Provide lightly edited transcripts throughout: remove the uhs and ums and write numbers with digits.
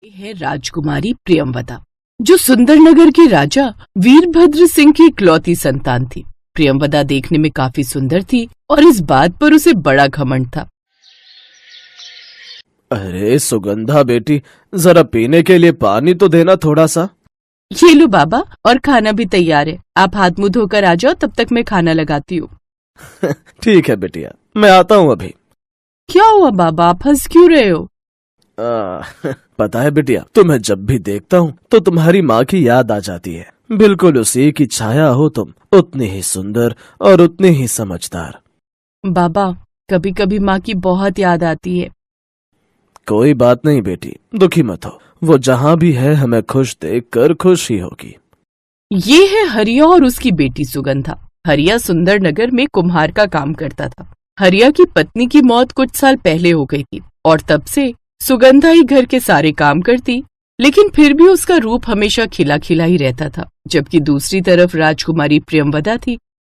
है राजकुमारी प्रियंवदा, जो सुंदरनगर के राजा वीरभद्र सिंह की इकलौती संतान थी। प्रियंवदा देखने में काफी सुंदर थी और इस बात पर उसे बड़ा घमंड था। अरे सुगंधा बेटी, जरा पीने के लिए पानी तो देना थोड़ा सा। ये लो बाबा, और खाना भी तैयार है। आप हाथ मुंह धोकर आ जाओ, तब तक मैं खाना लगाती हूँ। ठीक है बेटिया, मैं आता हूँ अभी। क्या हुआ बाबा, आप हंस क्यों रहे हो? पता है बेटिया, तुम्हें जब भी देखता हूँ तो तुम्हारी माँ की याद आ जाती है। बिल्कुल उसी की छाया हो तुम, उतनी ही सुंदर और उतनी ही समझदार। बाबा, कभी कभी माँ की बहुत याद आती है। कोई बात नहीं बेटी, दुखी मत हो। वो जहाँ भी है हमें खुश देखकर खुश ही होगी। ये है हरिया और उसकी बेटी सुगंधा। हरिया सुंदरनगर में कुम्हार का काम करता था। हरिया की पत्नी की मौत कुछ साल पहले हो गई थी और तब से सुगंधा ही घर के सारे काम करती, लेकिन फिर भी उसका रूप हमेशा खिला खिला ही रहता था। जबकि दूसरी तरफ राजकुमारी प्रियंवदा थी।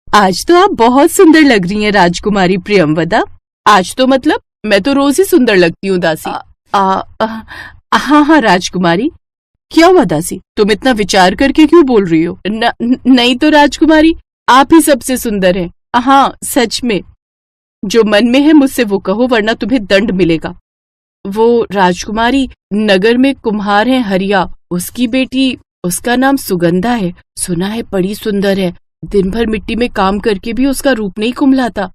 आज तो आप बहुत सुंदर लग रही हैं राजकुमारी प्रियंवदा। आज तो मतलब मैं तो रोज ही सुंदर लगती हूँ दासी। हाँ राजकुमारी। क्या हुआ दासी, तुम इतना विचार करके क्यों बोल रही हो? नहीं तो राजकुमारी, आप ही सबसे सुंदर हैं। हाँ सच में। जो मन में है मुझसे वो कहो, वरना तुम्हें दंड मिलेगा। वो राजकुमारी, नगर में कुम्हार है हरिया, उसकी बेटी, उसका नाम सुगंधा है। सुना है बड़ी सुंदर है। दिन भर मिट्टी में काम करके भी उसका रूप नहीं कुम्हलाता।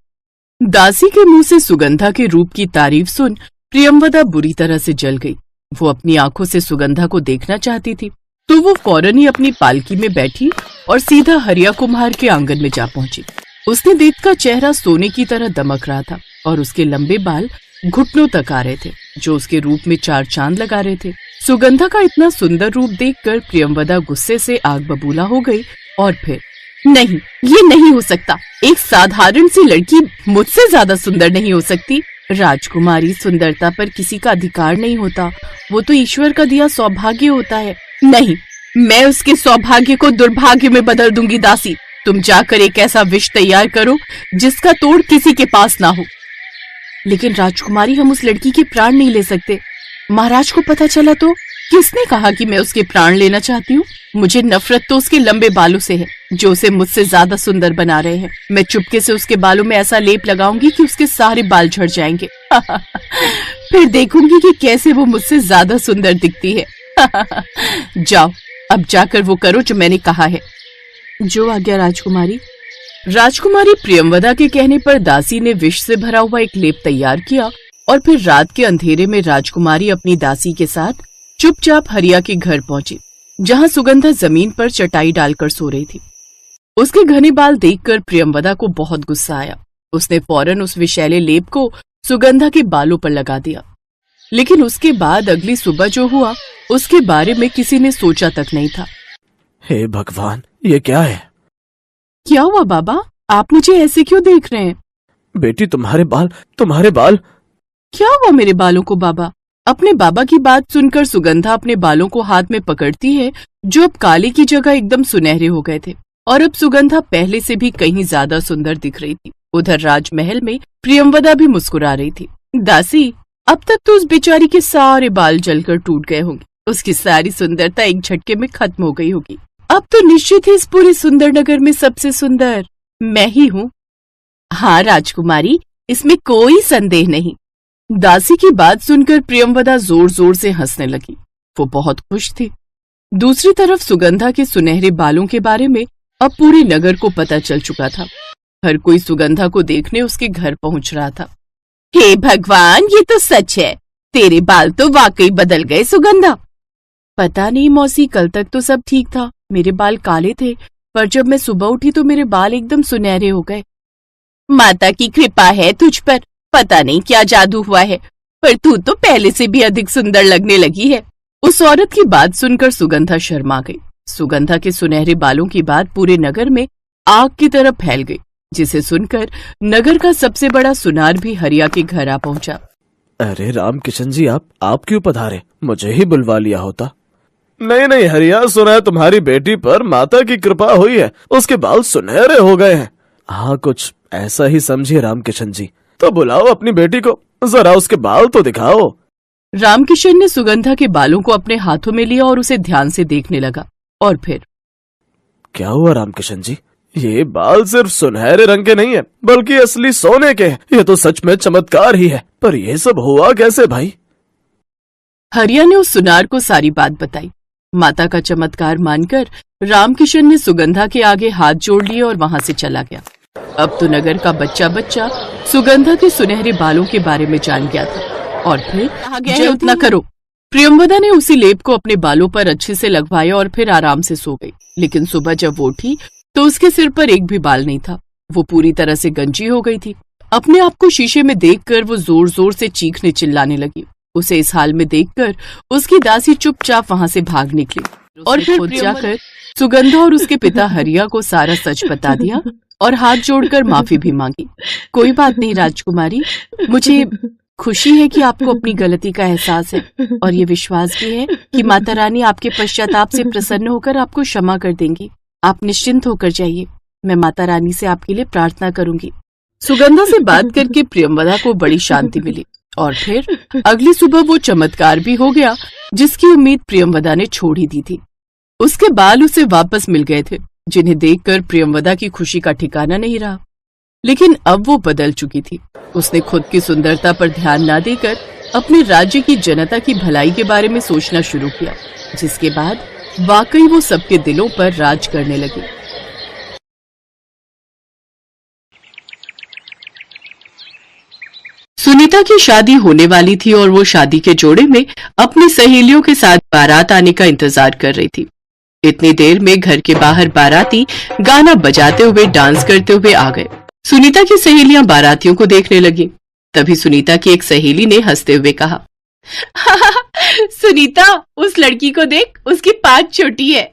दासी के मुंह से सुगंधा के रूप की तारीफ सुन प्रियंवदा बुरी तरह से जल गई। वो अपनी आंखों से सुगंधा को देखना चाहती थी, तो वो फौरन ही अपनी पालकी में बैठी और सीधा हरिया कुम्हार के आंगन में जा पहुंची। उसने देखकर चेहरा सोने की तरह दमक रहा था और उसके लंबे बाल घुटनों तक आ रहे थे, जो उसके रूप में चार चांद लगा रहे थे। सुगंधा का इतना सुंदर रूप देखकर प्रियंवदा गुस्से से आग बबूला हो गई और फिर, नहीं, ये नहीं हो सकता। एक साधारण सी लड़की मुझसे ज्यादा सुंदर नहीं हो सकती। राजकुमारी सुंदरता पर किसी का अधिकार नहीं होता, वो तो ईश्वर का दिया सौभाग्य होता है। नहीं, मैं उसके सौभाग्य को दुर्भाग्य में बदल दूंगी। दासी, तुम जाकर एक ऐसा विष तैयार करो जिसका तोड़ किसी के पास ना हो। लेकिन राजकुमारी, हम उस लड़की के प्राण नहीं ले सकते। महाराज को पता चला तो? किसने कहा कि मैं उसके प्राण लेना चाहती हूँ? मुझे नफरत तो उसके लंबे बालों से है, जो उसे मुझसे ज्यादा सुंदर बना रहे हैं। मैं चुपके से उसके बालों में ऐसा लेप लगाऊंगी कि उसके सारे बाल झड़ जाएंगे। फिर देखूंगी कि कैसे वो मुझसे ज्यादा सुंदर दिखती है। जाओ, अब जाकर वो करो जो मैंने कहा है। जो आज्ञा राजकुमारी। राजकुमारी प्रियंवदा के कहने पर दासी ने विष से भरा हुआ एक लेप तैयार किया और फिर रात के अंधेरे में राजकुमारी अपनी दासी के साथ चुपचाप हरिया के घर पहुंची, जहां सुगंधा जमीन पर चटाई डालकर सो रही थी। उसके घने बाल देखकर प्रियंवदा को बहुत गुस्सा आया। उसने फौरन उस विषैले लेप को सुगंधा के बालों पर लगा दिया। लेकिन उसके बाद अगली सुबह जो हुआ, उसके बारे में किसी ने सोचा तक नहीं था। हे भगवान, ये क्या है? क्या हुआ बाबा, आप मुझे ऐसे क्यों देख रहे हैं? बेटी, तुम्हारे बाल। क्या हुआ मेरे बालों को बाबा? अपने बाबा की बात सुनकर सुगंधा अपने बालों को हाथ में पकड़ती है, जो अब काले की जगह एकदम सुनहरे हो गए थे और अब सुगंधा पहले से भी कहीं ज्यादा सुंदर दिख रही थी। उधर राजमहल में प्रियंवदा भी मुस्कुरा रही थी। दासी, अब तक तो उस बेचारी के सारे बाल जलकर टूट गए होंगे। उसकी सारी सुंदरता एक झटके में खत्म हो गई होगी। अब तो निश्चित ही इस पूरे सुंदरनगर में सबसे सुंदर मैं ही हूँ। हाँ राजकुमारी, इसमें कोई संदेह नहीं। दासी की बात सुनकर प्रियंवदा जोर जोर से हंसने लगी। वो बहुत खुश थी। दूसरी तरफ सुगंधा के सुनहरे बालों के बारे में अब पूरे नगर को पता चल चुका था। हर कोई सुगंधा को देखने उसके घर पहुंच रहा था। हे भगवान, ये तो सच है। तेरे बाल तो वाकई बदल गए सुगंधा। पता नहीं मौसी, कल तक तो सब ठीक था। मेरे बाल काले थे, पर जब मैं सुबह उठी तो मेरे बाल एकदम सुनहरे हो गए। माता की कृपा है तुझ पर। पता नहीं क्या जादू हुआ है, पर तू तो पहले से भी अधिक सुंदर लगने लगी है। उस औरत की बात सुनकर सुगंधा शर्मा गई। सुगंधा के सुनहरे बालों की बात पूरे नगर में आग की तरह फैल गई, जिसे सुनकर नगर का सबसे बड़ा सुनार भी हरिया के घर आ पहुंचा। अरे राम किशन जी, आप क्यों पधारे? मुझे ही बुलवा लिया होता। नहीं हरिया, सुना है तुम्हारी बेटी पर माता की कृपा हुई है, उसके बाल सुनहरे हो गए हैं। हाँ, कुछ ऐसा ही समझिए राम किशन जी। तो बुलाओ अपनी बेटी को, जरा उसके बाल तो दिखाओ। रामकिशन ने सुगंधा के बालों को अपने हाथों में लिया और उसे ध्यान से देखने लगा। और फिर, क्या हुआ रामकिशन जी? ये बाल सिर्फ सुनहरे रंग के नहीं है बल्कि असली सोने के हैं। ये तो सच में चमत्कार ही है, पर ये सब हुआ कैसे भाई? हरिया ने उस सुनार को सारी बात बताई। माता का चमत्कार मानकर रामकिशन ने सुगंधा के आगे हाथ जोड़ लिए और वहां से चला गया। अब तो नगर का बच्चा बच्चा सुगंधा के सुनहरे बालों के बारे में जान गया था। और फिर उतना करो। प्रियंवदा ने उसी लेप को अपने बालों पर अच्छे से लगवाया और फिर आराम से सो गई। लेकिन सुबह जब वो उठी तो उसके सिर पर एक भी बाल नहीं था। वो पूरी तरह से गंजी हो गई थी। अपने आप को शीशे में देखकर वो जोर जोर से चीखने चिल्लाने लगी। उसे इस हाल में देखकर उसकी दासी चुपचाप वहां से भाग निकली और फिर खुद जाकर सुगंधा और उसके पिता हरिया को सारा सच बता दिया और हाथ जोड़कर माफी भी मांगी। कोई बात नहीं राजकुमारी, मुझे खुशी है कि आपको अपनी गलती का एहसास है और ये विश्वास भी है कि माता रानी आपके पश्चाताप से प्रसन्न होकर आपको क्षमा कर देंगी। आप निश्चिंत होकर जाइए, मैं माता रानी से आपके लिए प्रार्थना करूंगी। सुगंधा से बात करके प्रियंवदा को बड़ी शांति मिली और फिर अगली सुबह वो चमत्कार भी हो गया जिसकी उम्मीद प्रियंवदा ने छोड़ ही दी थी। उसके बाल उसे वापस मिल गए थे, जिन्हें देखकर प्रियंवदा की खुशी का ठिकाना नहीं रहा। लेकिन अब वो बदल चुकी थी। उसने खुद की सुंदरता पर ध्यान न देकर अपने राज्य की जनता की भलाई के बारे में सोचना शुरू किया, जिसके बाद वाकई वो सबके दिलों पर राज करने लगी। सुनीता की शादी होने वाली थी और वो शादी के जोड़े में अपनी सहेलियों के साथ बारात आने का इंतजार कर रही थी। इतनी देर में घर के बाहर बाराती गाना बजाते हुए डांस करते हुए आ गए। सुनीता की सहेलियां बारातियों को देखने लगी। तभी सुनीता की एक सहेली ने हंसते हुए कहा, सुनीता, उस लड़की को देख, उसकी 5 चोटी है।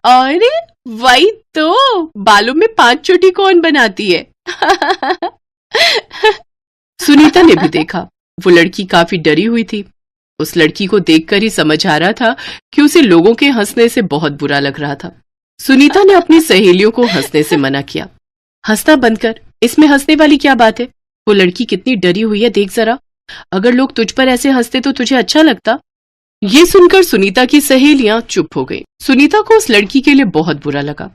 अरे वही तो, बालों में 5 चोटी कौन बनाती है? सुनीता ने भी देखा। वो लड़की काफी डरी हुई थी। उस लड़की को देखकर ही समझ आ रहा था कि उसे लोगों के हंसने से बहुत बुरा लग रहा था। सुनीता ने अपनी सहेलियों को हंसने से मना किया। हंसना बंद कर, इसमें हंसने वाली क्या बात है? वो लड़की कितनी डरी हुई है, देख जरा। अगर लोग तुझ पर ऐसे हंसते तो तुझे अच्छा लगता? ये सुनकर सुनीता की सहेलियां चुप हो गई। सुनीता को उस लड़की के लिए बहुत बुरा लगा।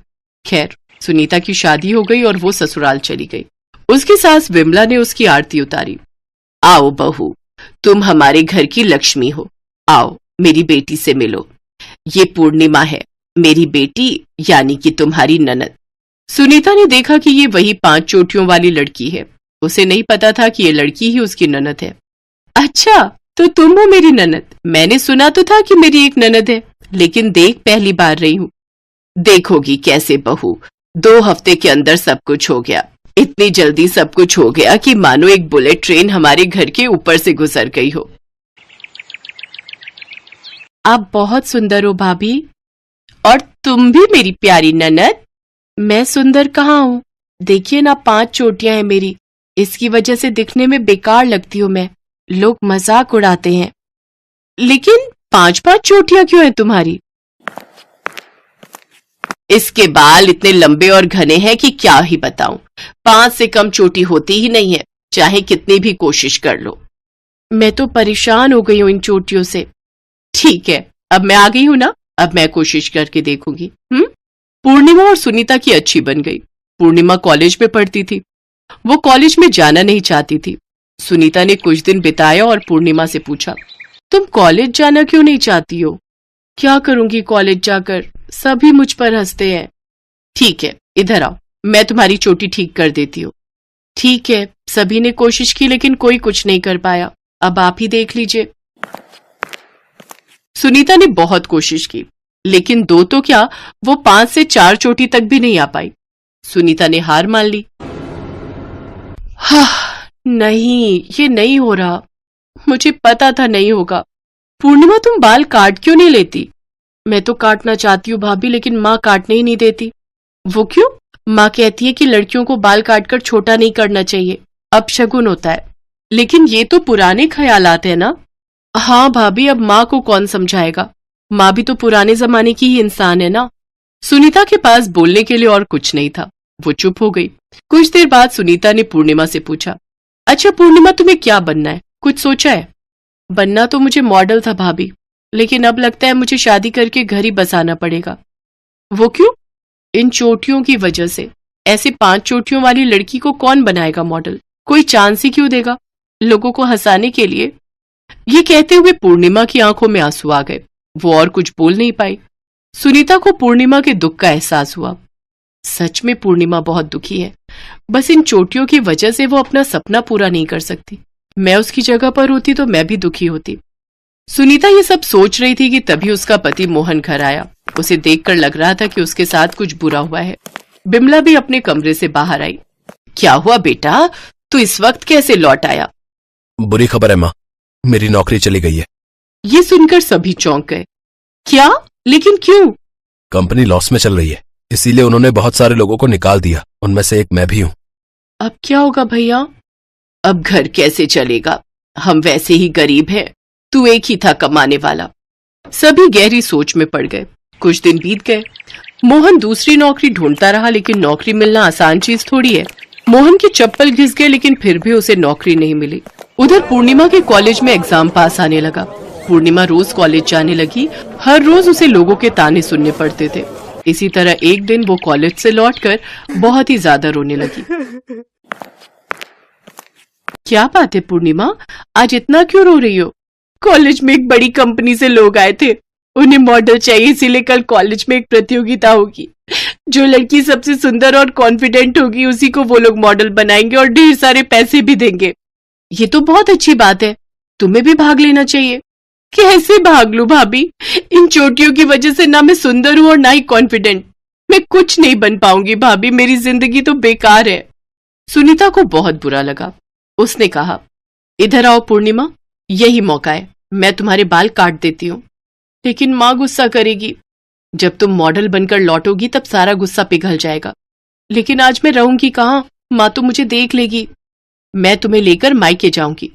खैर, सुनीता की शादी हो गई और वो ससुराल चली गई। उसकी सास विमला ने उसकी आरती उतारी। आओ बहू, तुम हमारे घर की लक्ष्मी हो। आओ, मेरी बेटी से मिलो। ये पूर्णिमा है, मेरी बेटी, यानी कि तुम्हारी ननद। सुनीता ने देखा कि ये वही 5 चोटियों वाली लड़की है। उसे नहीं पता था कि ये लड़की ही उसकी ननद है। अच्छा, तो तुम हो मेरी ननद? मैंने सुना तो था कि मेरी एक ननद है, लेकिन देख, पहली बार रही हूँ। देखोगी कैसे बहू, 2 हफ्ते के अंदर सब कुछ हो गया। इतनी जल्दी सब कुछ हो गया कि मानो एक बुलेट ट्रेन हमारे घर के ऊपर से गुजर गई हो। आप बहुत सुंदर हो भाभी, और तुम भी मेरी प्यारी ननद। मैं सुंदर कहाँ हूँ? देखिए ना, 5 चोटियां हैं मेरी। इसकी वजह से दिखने में बेकार लगती हूँ मैं। लोग मजाक उड़ाते हैं। लेकिन 5-5 चोटियां क्यों हैं तुम्हारी? इसके बाल इतने लंबे और घने हैं कि क्या ही बताऊं। 5 से कम चोटी होती ही नहीं है, चाहे कितनी भी कोशिश कर लो। मैं तो परेशान हो गई हूं इन चोटियों से। ठीक है, अब मैं आ गई हूं ना, अब मैं कोशिश करके देखूंगी। पूर्णिमा और सुनीता की अच्छी बन गई। पूर्णिमा कॉलेज में पढ़ती थी। वो कॉलेज में जाना नहीं चाहती थी। सुनीता ने कुछ दिन बिताया और पूर्णिमा से पूछा, तुम कॉलेज जाना क्यों नहीं चाहती हो? क्या करूंगी कॉलेज जाकर, सभी मुझ पर हंसते हैं। ठीक है, इधर आओ, मैं तुम्हारी चोटी ठीक कर देती हूँ। ठीक है, सभी ने कोशिश की लेकिन कोई कुछ नहीं कर पाया। अब आप ही देख लीजिए। सुनीता ने बहुत कोशिश की, लेकिन 2 तो क्या, वो 5 से 4 चोटी तक भी नहीं आ पाई। सुनीता ने हार मान ली। नहीं, ये नहीं हो रहा। मुझे पता था नहीं होगा। पूर्णिमा, तुम बाल काट क्यों नहीं लेती? मैं तो काटना चाहती हूँ भाभी, लेकिन माँ काटने ही नहीं देती। वो क्यों? माँ कहती है कि लड़कियों को बाल काटकर छोटा नहीं करना चाहिए, अपशगुन होता है। लेकिन ये तो पुराने ख्यालात है ना। हाँ भाभी, अब माँ को कौन समझाएगा? माँ भी तो पुराने जमाने की ही इंसान है ना। सुनीता के पास बोलने के लिए और कुछ नहीं था। वो चुप हो गई। कुछ देर बाद सुनीता ने पूर्णिमा से पूछा, अच्छा पूर्णिमा, तुम्हें क्या बनना है? कुछ सोचा है? बनना तो मुझे मॉडल था भाभी, लेकिन अब लगता है मुझे शादी करके घर ही बसाना पड़ेगा। वो क्यों? इन चोटियों की वजह से। ऐसे 5 चोटियों वाली लड़की को कौन बनाएगा मॉडल? कोई चांस ही क्यों देगा लोगों को हंसाने के लिए? ये कहते हुए पूर्णिमा की आंखों में आंसू आ गए। वो और कुछ बोल नहीं पाई। सुनीता को पूर्णिमा के दुख का एहसास हुआ। सच में पूर्णिमा बहुत दुखी है। बस इन चोटियों की वजह से वो अपना सपना पूरा नहीं कर सकती। मैं उसकी जगह पर होती तो मैं भी दुखी होती। सुनीता ये सब सोच रही थी कि तभी उसका पति मोहन घर आया। उसे देखकर लग रहा था कि उसके साथ कुछ बुरा हुआ है। बिमला भी अपने कमरे से बाहर आई। क्या हुआ बेटा, तू इस वक्त कैसे लौट आया? बुरी खबर है माँ, मेरी नौकरी चली गई है। ये सुनकर सभी चौंक गए। क्या? लेकिन क्यों? कंपनी लॉस में चल रही है, इसीलिए उन्होंने बहुत सारे लोगों को निकाल दिया, उनमें से एक मैं भी हूँ। अब क्या होगा भैया? अब घर कैसे चलेगा? हम वैसे ही गरीब हैं, तू एक ही था कमाने वाला। सभी गहरी सोच में पड़ गए। कुछ दिन बीत गए। मोहन दूसरी नौकरी ढूंढता रहा, लेकिन नौकरी मिलना आसान चीज थोड़ी है। मोहन की चप्पल घिस गए, लेकिन फिर भी उसे नौकरी नहीं मिली। उधर पूर्णिमा के कॉलेज में एग्जाम पास आने लगा। पूर्णिमा रोज कॉलेज जाने लगी। हर रोज उसे लोगों के ताने सुनने पड़ते थे। इसी तरह एक दिन वो कॉलेज से लौटकर बहुत ही ज्यादा रोने लगी। क्या बात है पूर्णिमा, आज इतना क्यों रो रही हो? कॉलेज में एक बड़ी कंपनी से लोग आए थे, उन्हें मॉडल चाहिए, इसीलिए कल कॉलेज में एक प्रतियोगिता होगी। जो लड़की सबसे सुंदर और कॉन्फिडेंट होगी उसी को वो लोग मॉडल बनाएंगे और ढेर सारे पैसे भी देंगे। ये तो बहुत अच्छी बात है, तुम्हें भी भाग लेना चाहिए। कैसे भाग लूं भाभी? इन चोटियों की वजह से ना मैं सुंदर हूं और ना ही कॉन्फिडेंट। मैं कुछ नहीं बन पाऊंगी भाभी, मेरी जिंदगी तो बेकार है। सुनीता को बहुत बुरा लगा। उसने कहा, इधर आओ पूर्णिमा, यही मौका है, मैं तुम्हारे बाल काट देती हूँ। लेकिन माँ गुस्सा करेगी। जब तुम मॉडल बनकर लौटोगी तब सारा गुस्सा पिघल जाएगा। लेकिन आज मैं रहूंगी कहाँ? माँ तो मुझे देख लेगी। मैं तुम्हें लेकर मायके जाऊंगी।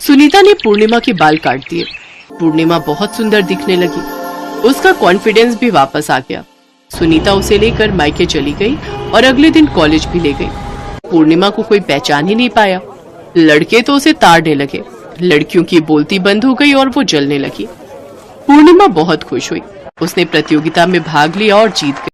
सुनीता ने पूर्णिमा के बाल काट दिए। पूर्णिमा बहुत सुंदर दिखने लगी। उसका कॉन्फिडेंस भी वापस आ गया। सुनीता उसे लेकर मायके चली गई और अगले दिन कॉलेज भी ले गई। पूर्णिमा को कोई पहचान ही नहीं पाया। लड़के तो उसे ताड़ने लगे। लड़कियों की बोलती बंद हो गई और वो जलने लगी। पूर्णिमा बहुत खुश हुई। उसने प्रतियोगिता में भाग लिया और जीत गई।